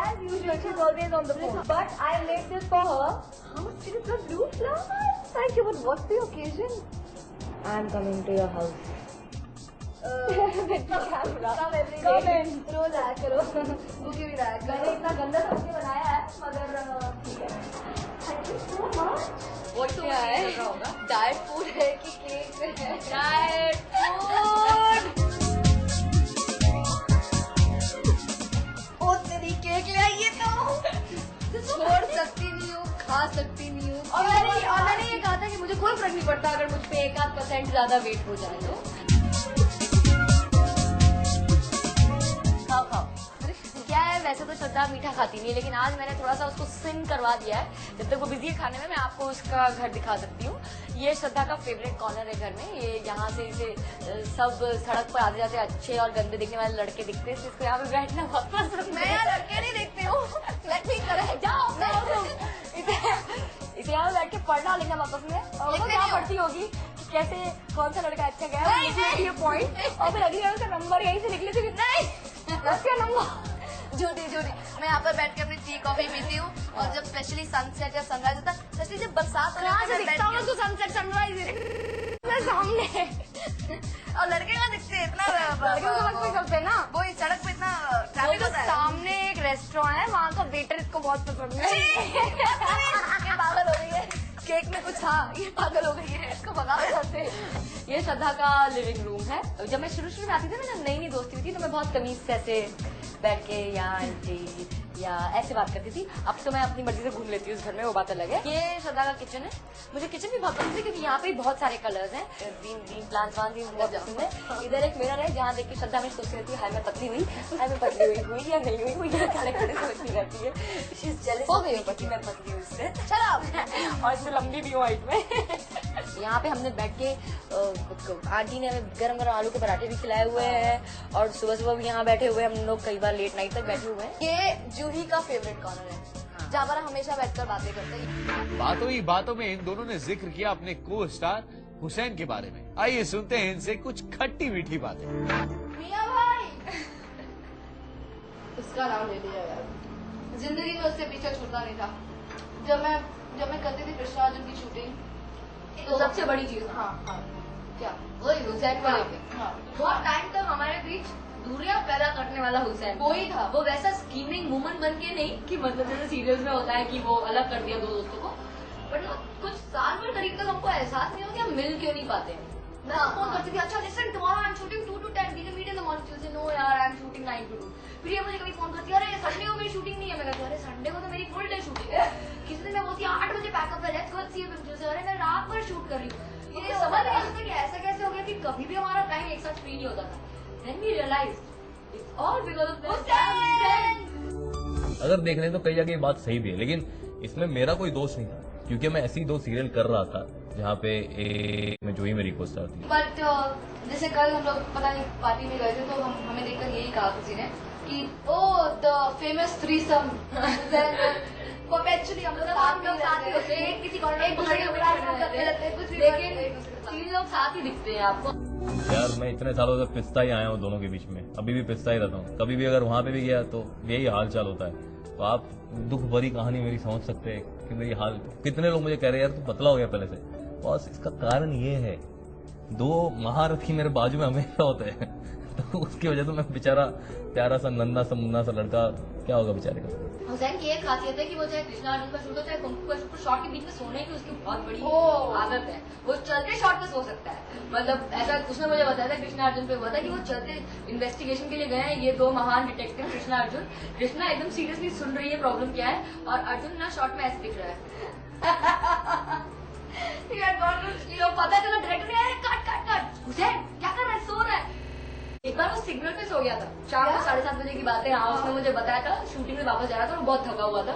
As usual, she's always on the phone. But I made this for her. How much is the blue flowers? Thank you, but what's the occasion? I'm coming to your house. Come every day. रोज आया करो। Bouquet भी लाया करो। मैंने इतना गंदा सबके बनाया है, मगर ठीक है। Thank you so much. वो तो क्या है? डाइट फूड है कि केक है? Diet food. ओ तेरी केक ले आइए तो। छोड़ सकती नहीं हूँ, खा सकती नहीं हूँ। और मैंने ये कहा था कि मुझे कोई फर्क नहीं पड़ता अगर मुझ पे 1-8% ज्यादा वेट हो जाए तो। खाओ खाओ। क्या है, वैसे तो श्रद्धा मीठा खाती नहीं है, लेकिन आज मैंने थोड़ा सा उसको सिन करवा दिया है। जब तक वो बिजी है खाने में, मैं आपको उसका घर दिखा सकती हूँ। ये श्रद्धा का फेवरेट कॉर्नर है घर में। ये यहाँ से इसे सब सड़क पर आते जाते अच्छे और गंदे दिखने वाले लड़के दिखते हैं, इसको यहाँ पे बैठना बहुत पसंद है। मैं यहाँ लड़के नहीं देखती हूँ। लेट मी करेक्ट, जाओ इसे यहाँ पे बैठ के पढ़ना लिखना बहुत पसंद है। और वो क्या पढ़ती होगी कि कैसे कौन सा लड़का अच्छा गया ये पॉइंट, और फिर अगली बार उसका नंबर यहीं से निकले थे। नहीं क्या नंबर झूठी मैं यहाँ पर बैठ के अपनी टी कॉफी पीती हूँ, और जब स्पेशली सनसेट या सनराइज होता है, स्पेशली जब बरसात होता है सनसेट सनराइज सामने, और लड़के का दिखते हैं इतना सड़क पे चलते हैं ना, वो इस सड़क पे इतना ट्रैफिक होता है। सामने एक रेस्टोरेंट है, वहाँ का वेटर इसको बहुत पसंद है। ये पागल हो गई है, केक में कुछ था, ये पागल हो गई है, इसको भगा जाते हैं। ये श्रद्धा का लिविंग रूम है। जब मैं शुरू में आती थी, मैंने नई दोस्ती हुई थी, तो मैं बहुत तमीज से ऐसे बैठ के या आंटी या ऐसे बात करती थी। अब तो मैं अपनी मर्जी से घूम लेती हूँ उस घर में, वो बात अलग है। ये श्रद्धा का किचन है। मुझे किचन भी बहुत पसंद है क्योंकि यहाँ पे बहुत सारे कलर्स हैं। ग्रीन प्लांट्स बहुत पसंद है। इधर एक मिरर है जहाँ देख के श्रद्धा हमेशा सोचती रहती है, हाय मैं पतली हुई, हाय मैं पतली हुई या नहीं हुई, वो ये खड़े खड़े सोचती रहती है। हो गई हूँ पतली, मैं पतली हूँ इससे, चलो और इससे लंबी भी हूँ हाइट में। यहाँ पे हमने बैठ के आंटी ने हमें गरम गरम आलू के पराठे भी खिलाए हुए हैं, और सुबह सुबह भी यहाँ बैठे हुए हम लोग, कई बार लेट नाइट तक बैठे हुए हैं। ये जूही का फेवरेट कॉर्नर है, जहाँ पर हम हमेशा बैठकर बातें करते हैं। बातों ही बातों में इन दोनों ने जिक्र किया अपने को स्टार हुसैन के बारे में। आइए सुनते हैं इनसे कुछ खट्टी मीठी बातें। मियां भाई, उसका नाम ले लिया यार, जिंदगी में उससे पीछे छूटता नहीं था। जब मैं करती थी कृष्णा अर्जुन की शूटिंग, तो सबसे बड़ी चीज, हाँ क्या वही हुसैन को लेके। हाँ, बहुत टाइम तक हमारे बीच दूरियां पैदा करने वाला हुसैन वो ही था। वो वैसा स्कीमिंग वुमन बन के नहीं कि मतलब जैसे सीरियल्स में होता है कि वो अलग कर दिया दो दोस्तों को, बट ना कुछ साल भर करीब तक हमको एहसास नहीं हुआ कि हम मिल क्यों नहीं पाते। मैं फोन करती थी, अच्छा listen tomorrow I am shooting 2 to 10, we can meet in the morning. No यार आई एम शूटिंग 9 to 2। फिर ये मुझे कभी फोन करती है, अरे संडे को मेरी शूटिंग नहीं है। मैं कहती अरे संडे को तो मेरी फुल डे शूटिंग है। किसी दिन मैं बोलती 8 बजे पैकअप है, let's go see you pictures, अरे मैं रात भर शूट कर रही हूँ। ये समझ नहीं आता कि ऐसा कैसे हो गया कि कभी भी हमारा टाइम एक साथ फ्री नहीं होता था। Then we realized it's all because of this. अगर देख रहे हैं तो कई जगह ये बात सही भी है, लेकिन इसमें मेरा कोई दोष नहीं था, क्योंकि मैं ऐसी 2 सीरियल कर रहा था जहाँ पे में जो ही मेरी को स्टार थी। बट जैसे कल हम लोग पता नहीं पार्टी में गए थे, तो हमें देखकर यही कहा किसी ने कि ओ द फेमस थ्रीसम, परपेचुअली हम लोग साथ ही होते हैं, किसी कॉर्नर एक दूसरे के कुछ भी, लेकिन 3 लोग साथ ही दिखते हैं आपको। यार मैं इतने सालों से पिसता ही आया हूँ दोनों के बीच में, अभी भी पिसता ही रहता हूँ। कभी भी अगर वहाँ पे भी गया तो यही हाल चाल होता है। तो आप दुख भरी कहानी मेरी समझ सकते हैं कि मेरी हाल, कितने लोग मुझे कह रहे हैं यार तू पतला हो गया पहले से। बस इसका कारण ये है, 2 महारथी मेरे बाजू में हमेशा होते हैं, तो उसकी वजह से मैं बेचारा प्यारा सा नन्ना सा मुन्ना सा लड़का, क्या होगा बेचारे का। हुसैन की एक खासियत है कि वो चाहे कृष्णा अर्जुन का शूट हो चाहे कुंफू का शूट, शॉट के बीच में सोने की उसकी बहुत बड़ी आदत है। वो चलते शॉट पे सो सकता है। मतलब ऐसा उसने मुझे बताया था, कृष्णा अर्जुन पे हुआ था कि वो चलते इन्वेस्टिगेशन के लिए गए हैं, ये 2 महान डिटेक्टिव कृष्णा अर्जुन। कृष्णा एकदम सीरियसली सुन रही है प्रॉब्लम क्या है, और अर्जुन ना शॉट में ऐसे दिख रहा है। तो पता चला डायरेक्टर ने कट हुसैन क्या कर रहा है, सो रहा है। एक बार वो सिग्नल पे सो गया था, शाम को 7:30 बजे की बात है। हाँ, उसने मुझे बताया था, शूटिंग में वापस जा रहा था, वो बहुत थका हुआ था।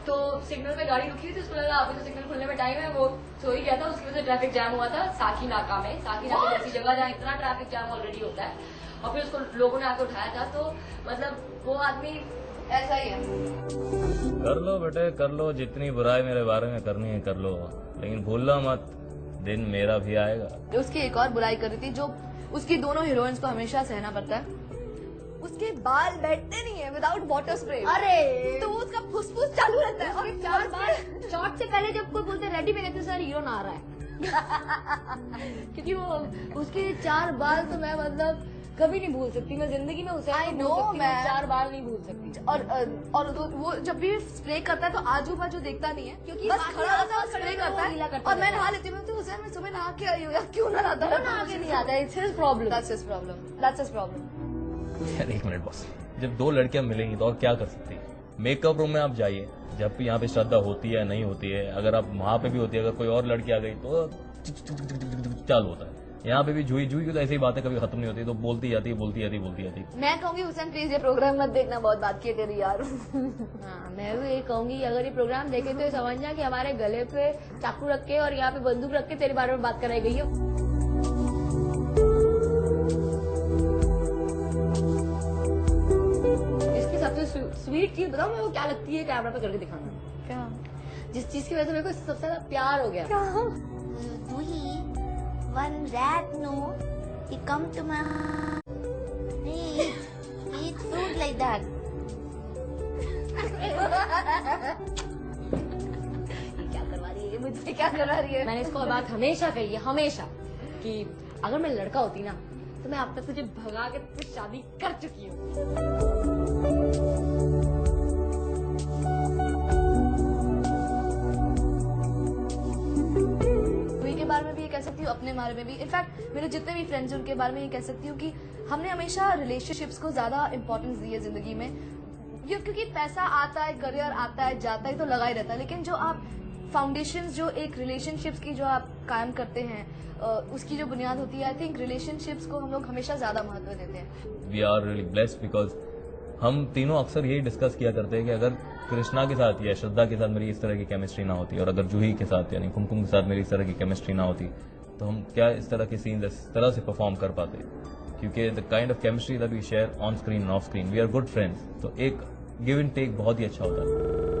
तो सिग्नल पे गाड़ी रुकी थी, उसको लगा अभी तो सिग्नल खुलने में टाइम है, वो सो ही गया था। उसकी वजह से ट्रैफिक जाम हुआ था साकी नाका में। साकी नाका ऐसी जगह जहाँ इतना ट्रैफिक जाम ऑलरेडी होता है, और फिर उसको लोगों ने आके उठाया था। तो मतलब वो आदमी ऐसा ही है। कर लो बेटे कर लो, जितनी बुराई मेरे बारे में करनी है कर लो, लेकिन भूलना मत दिन मेरा भी आएगा। उसकी एक और बुराई कर रही थी, जो उसकी दोनों हीरोइंस को हमेशा सहना पड़ता है, उसके बाल बैठते नहीं है विदाउट वाटर स्प्रे। अरे तो उसका फुसफुस चालू रहता है और 4 बार शॉर्ट से पहले जब कोई बोलते रेडी में रहते सर हीरो ना आ रहा है क्योंकि वो उसके 4 बाल तो मैं मतलब कभी नहीं भूल सकती। मैं जिंदगी में उसे I नहीं know, भूल सकती, मैं- 4 बाल नहीं भूल सकती। और वो जब भी स्प्रे करता है तो आजू बाजू देखता नहीं है क्योंकि बस बाकी खड़ा रहता है और आसपास स्प्रे खड़े करता वो गीला है। करता और मैं रहता नहा लेती हूँ तो उसे मैं सुबह नहा के आई हूँ यार क्यों ना नहाता वो ना आगे नहीं आता है, it's his problem. That's his problem. That's his problem. यार एक मिनट बॉस, जब दो लड़कियां मिलेंगी तो और क्या कर सकती है? मेकअप रूम में आप जाइए, जब भी यहाँ पे श्रद्धा होती है नहीं होती है, अगर आप वहां पे भी होती है, अगर कोई और लड़की आ गई तो चालू होता है। यहाँ पे भी जुई की तो ऐसी ही बातें कभी खत्म नहीं होती, तो बोलती जाती है। मैं कहूंगी हुसैन प्लीज ये प्रोग्राम मत देखना, बहुत बात की है तेरी यार। हाँ, मैं भी ये कहूंगी अगर ये प्रोग्राम देखे तो ये समझना कि हमारे गले पे चाकू रख के और यहाँ पे बंदूक रख के तेरे बारे में बात कराई गई हो। इसकी सबसे स्वीट चीज बताऊं मैं वो क्या लगती है, कैमरा पे करके दिखाना। क्या जिस चीज की वजह से मेरे को सबसे ज्यादा प्यार हो गया। One rat, no. He come to my eat food like that. क्या करवा रही है मुझसे, क्या करा रही है? मैंने इसको बात हमेशा कही है, हमेशा, कि अगर मैं लड़का होती ना तो मैं अब तक तुझे भगा के तुझसे शादी कर चुकी हूँ। जुई के बारे में भी ये कह सकती हूँ, अपने बारे में भी, इनफैक्ट मेरे जितने भी फ्रेंड्स हैं उनके बारे में ये कह सकती हूँ कि हमने हमेशा रिलेशनशिप्स को ज्यादा इंपॉर्टेंस दी है जिंदगी में। ये क्योंकि पैसा आता है, करियर आता है, जाता है तो लगा ही रहता है, लेकिन जो आप फाउंडेशंस जो एक रिलेशनशिप्स की जो आप कायम करते हैं उसकी जो बुनियाद होती है, आई थिंक रिलेशनशिप्स को हम लोग हमेशा ज्यादा महत्व देते हैं। We are really blessed because हम तीनों अक्सर यही डिस्कस किया करते हैं कि अगर कृष्णा के साथ या श्रद्धा के साथ मेरी इस तरह की केमिस्ट्री ना होती और अगर जूही के साथ यानी कुमकुम के साथ मेरी इस तरह की केमिस्ट्री ना होती तो हम क्या इस तरह के सीन इस तरह से परफॉर्म कर पाते, क्योंकि the kind of chemistry that we share on screen and off screen, we are good friends, तो एक गिव एंड टेक बहुत ही अच्छा होता है।